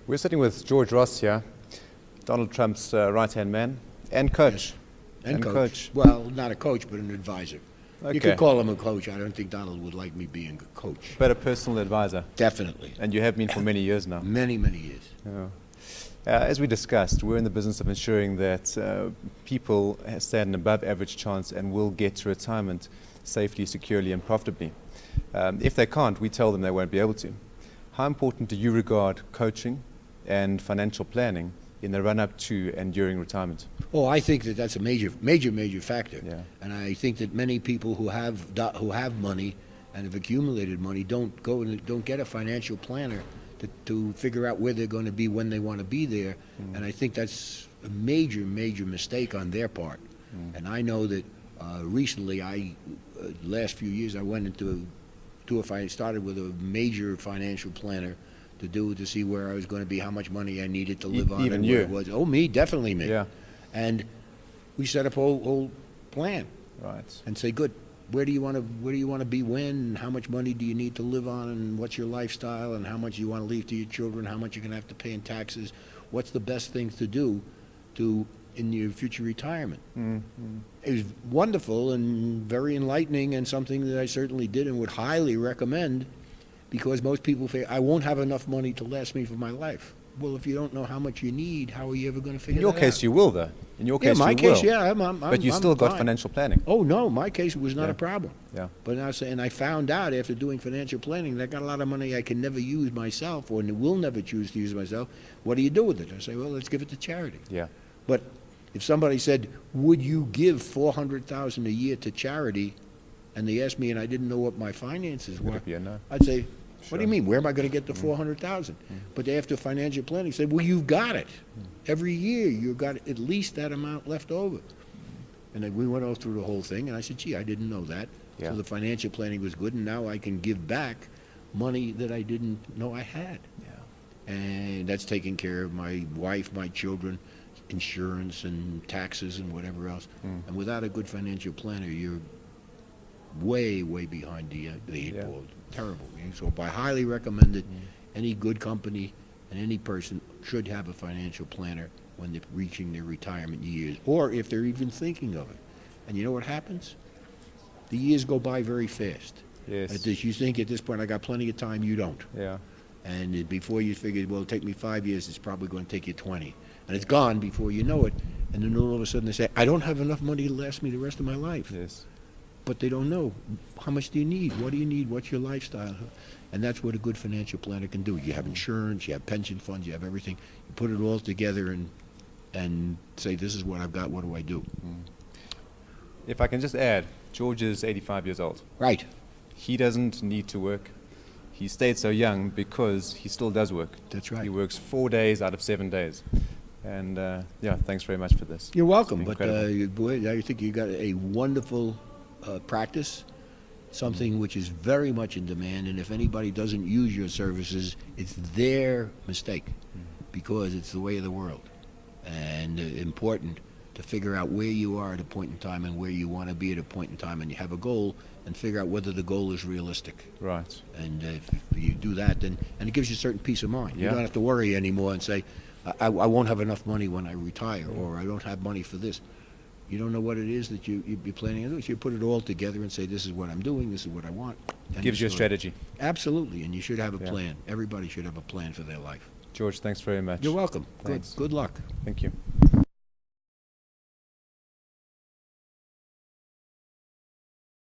We're sitting with George Ross here, Donald Trump's right-hand man and coach. Yes. And coach. Well, not a coach, but an advisor. Okay. You could call him a coach. I don't think Donald would like me being a coach. But a personal advisor. Definitely. And you have been for many years now. Many, many years. Yeah. As we discussed, we're in the business of ensuring that people stand an above-average chance and will get to retirement safely, securely, and profitably. If they can't, we tell them they won't be able to. How important do you regard coaching and financial planning in the run-up to and during retirement? Oh, I think that that's a major factor. Yeah. And I think that many people who have money and have accumulated money don't get a financial planner to figure out where they're going to be when they want to be there. And I think that's a major mistake on their part. And I know that recently, last few years, I went into I started with a major financial planner to see where I was going to be, how much money I needed to live on, even and you. what it was. Oh, me, definitely me. Yeah. And we set up a whole plan. Right. And say, good, where do you want to be when, and how much money do you need to live on, and what's your lifestyle, and how much you want to leave to your children, how much you're going to have to pay in taxes, what's the best things to do in your future retirement. It was wonderful and very enlightening, and something that I certainly did and would highly recommend, because most people say, I won't have enough money to last me for my life. Well, if you don't know how much you need, how are you ever going to figure that out? In your case, you will, though. In your case, my you case, will. yeah. But you still got fine. financial planning. Oh, no, my case was not Yeah. a problem. Yeah. But I found out after doing financial planning that I got a lot of money I can never use myself, or will never choose to use myself. What do you do with it? I say, well, let's give it to charity. Yeah. But if somebody said, would you give $400,000 a year to charity, and they asked me and I didn't know what my finances Would were, it be a no? I'd say, what do you Sure. mean? Where am I going to get the $400,000? But after financial planning, said, well, you've got it. Every year you've got at least that amount left over. And then we went all through the whole thing, and I said, gee, I didn't know that. Yeah. So the financial planning was good, and now I can give back money that I didn't know I had. Yeah. And that's taking care of my wife, my children, insurance and taxes and whatever else. And without a good financial planner, you're way behind the eight Yeah. ball. Terrible. So I highly recommend it. Any good company and any person should have a financial planner when they're reaching their retirement years, or if they're even thinking of it. And you know what happens? The years go by very fast. Yes. You think at this point I got plenty of time, you don't. Yeah. And before you figured, well, it'll take me 5 years, it's probably going to take you 20. And it's gone before you know it. And then all of a sudden they say, I don't have enough money to last me the rest of my life. Yes. But they don't know, how much do you need? What do you need? What's your lifestyle? And that's what a good financial planner can do. You have insurance, you have pension funds, you have everything. You put it all together and say, this is what I've got, what do I do? If I can just add, George is 85 years old. Right. He doesn't need to work. He stayed so young because he still does work. That's right. He works 4 days out of 7 days. And yeah, thanks very much for this. You're welcome. It's But incredible. boy, I think you got a wonderful practice, something which is very much in demand. And if anybody doesn't use your services, it's their mistake, because it's the way of the world. And important to figure out where you are at a point in time and where you want to be at a point in time, and you have a goal, and figure out whether the goal is realistic. Right. And if you do that, then and it gives you a certain peace of mind. You Yeah. don't have to worry anymore and say, I won't have enough money when I retire, or I don't have money for this. You don't know what it is that you're planning on doing. So you put it all together and say, this is what I'm doing, this is what I want. And Gives you a strategy. Absolutely, and you should have a Yeah. plan. Everybody should have a plan for their life. George, thanks very much. You're welcome. Thanks. Good luck. Thank you.